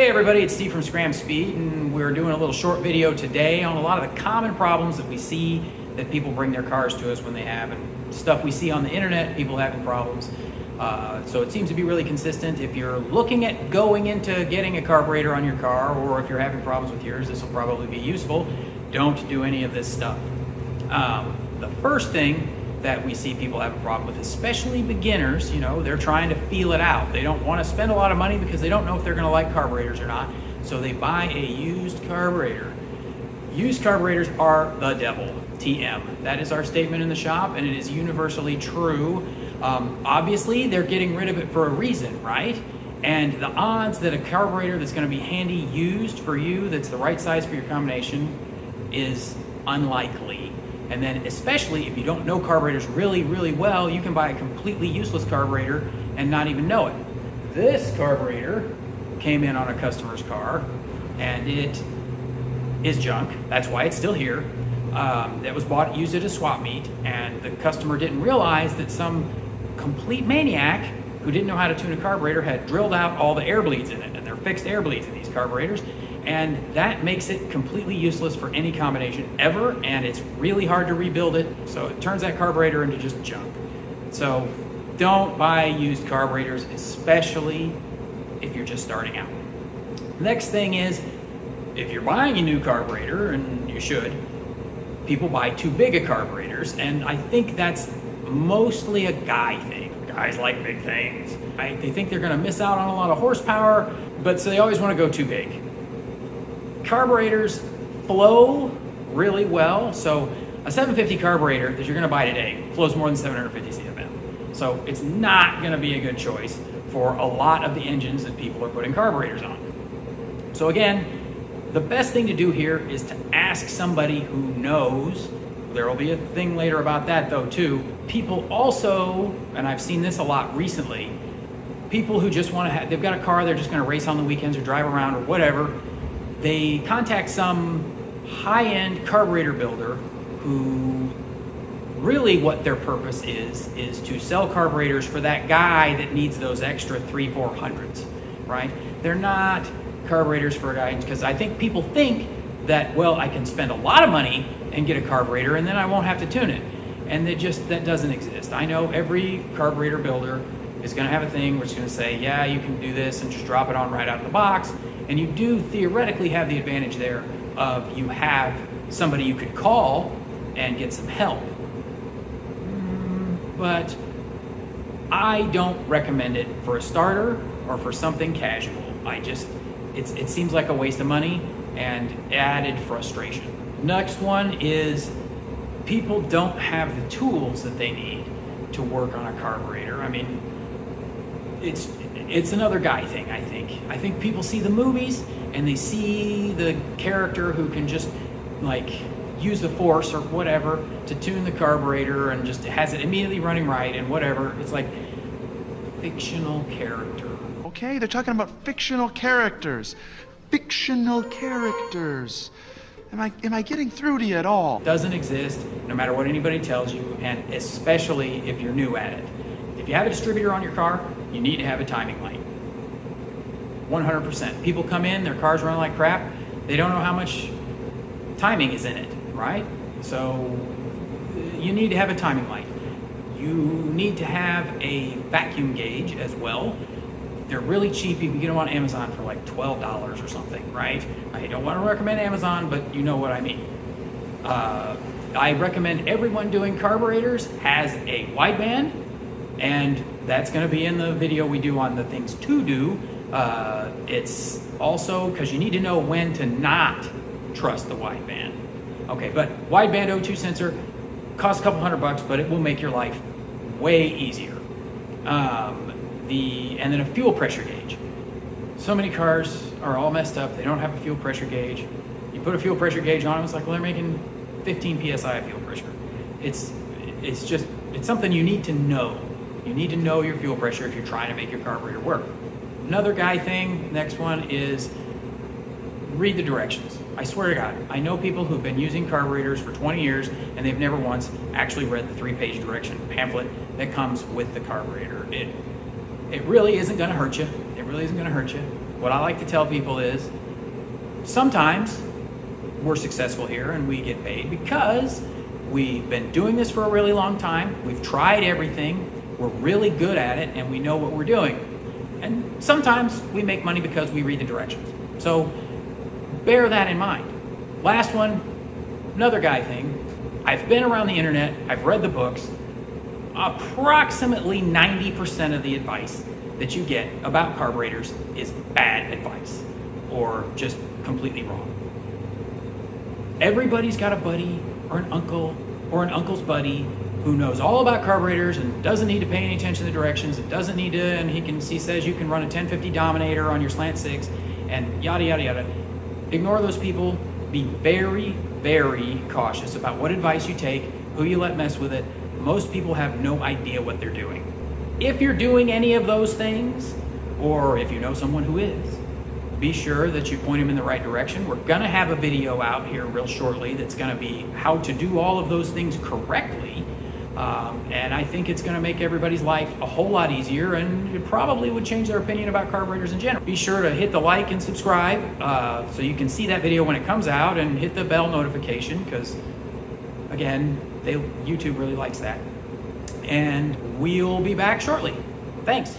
Hey everybody, it's Steve from Scram Speed, and we're doing a little short video today on a lot of the common problems that we see that people bring their cars to us when they have, and stuff we see on the internet, people having problems. So it seems to be really consistent. If you're looking at going into getting a carburetor on your car, or if you're having problems with yours, this will probably be useful. Don't do any of this stuff. The first thing that we see people have a problem with, especially beginners, they're trying to feel it out. They don't want to spend a lot of money because they don't know if they're going to like carburetors or not. So they buy a used carburetor. Used carburetors are the devil, TM. That is our statement in the shop, and it is universally true. Obviously, they're getting rid of it for a reason, right? And the odds that a carburetor that's going to be handy used for you, that's the right size for your combination, is unlikely. And then especially if you don't know carburetors really, really well, you can buy a completely useless carburetor and not even know it. This carburetor came in on a customer's car, and it is junk. That's why it's still here. That was bought, used at a swap meet, and the customer didn't realize that some complete maniac who didn't know how to tune a carburetor had drilled out all the air bleeds in it, and they're fixed air bleeds in these carburetors. And that makes it completely useless for any combination ever, and it's really hard to rebuild it, so it turns that carburetor into just junk. So don't buy used carburetors, especially if you're just starting out. Next thing is, if you're buying a new carburetor, and you should, people buy too big of carburetors, and I think that's mostly a guy thing. Guys like big things. They think they're gonna miss out on a lot of horsepower, but so they always wanna go too big. Carburetors flow really well. So a 750 carburetor that you're going to buy today flows more than 750 CFM. So it's not going to be a good choice for a lot of the engines that people are putting carburetors on. So again, the best thing to do here is to ask somebody who knows. There will be a thing later about that though too. People also, and I've seen this a lot recently, people who just want to have, they've got a car, they're just going to race on the weekends or drive around or whatever. They contact some high-end carburetor builder who really what their purpose is to sell carburetors for that guy that needs those extra 300-400s, right? They're not carburetors for a guy, because I think people think that, well, I can spend a lot of money and get a carburetor and then I won't have to tune it. And that doesn't exist. I know every carburetor builder is going to have a thing where it's going to say, yeah, you can do this and just drop it on right out of the box. And you do theoretically have the advantage there of you have somebody you could call and get some help. But I don't recommend it for a starter or for something casual. It seems like a waste of money and added frustration. Next one is people don't have the tools that they need to work on a carburetor. I mean, it's another guy thing, I think. I think people see the movies and they see the character who can just like use the force or whatever to tune the carburetor and just has it immediately running right and whatever. It's like fictional character. Okay, they're talking about fictional characters. Fictional characters. Am I getting through to you at all? Doesn't exist, no matter what anybody tells you, and especially if you're new at it. If you have a distributor on your car, you need to have a timing light. 100%. People come in, their cars run like crap, they don't know how much timing is in it, right? So you need to have a timing light. You need to have a vacuum gauge as well. They're really cheap. You can get them on Amazon for like $12 or something, right? I don't want to recommend Amazon, but you know what I mean. I recommend everyone doing carburetors has a wideband, and that's going to be in the video we do on the things to do. It's also because you need to know when to not trust the wideband. Okay, but wideband O2 sensor costs a couple $100, but it will make your life way easier. And then a fuel pressure gauge. So many cars are all messed up. They don't have a fuel pressure gauge. You put a fuel pressure gauge on them, it's like, well, they're making 15 PSI of fuel pressure. It's something you need to know. You need to know your fuel pressure if you're trying to make your carburetor work. Another guy thing, next one is read the directions. I swear to God, I know people who've been using carburetors for 20 years and they've never once actually read the 3-page direction pamphlet that comes with the carburetor. It really isn't going to hurt you. It really isn't going to hurt you. what I like to tell people is sometimes we're successful here and we get paid because we've been doing this for a really long time. We've tried everything. We're really good at it and we know what we're doing. And sometimes we make money because we read the directions. So bear that in mind. Last one, another guy thing. I've been around the internet. I've read the books. Approximately 90% of the advice that you get about carburetors is bad advice or just completely wrong. Everybody's got a buddy or an uncle or an uncle's buddy who knows all about carburetors and doesn't need to pay any attention to the directions and doesn't need to, and he says you can run a 1050 Dominator on your slant 6 and yada, yada, yada. Ignore those people. Be very, very cautious about what advice you take, who you let mess with it. Most people have no idea what they're doing. If you're doing any of those things, or if you know someone who is, be sure that you point them in the right direction. We're gonna have a video out here real shortly that's gonna be how to do all of those things correctly. And I think it's gonna make everybody's life a whole lot easier, and it probably would change their opinion about carburetors in general. Be sure to hit the like and subscribe so you can see that video when it comes out, and hit the bell notification because, again, YouTube really likes that. And we'll be back shortly. Thanks.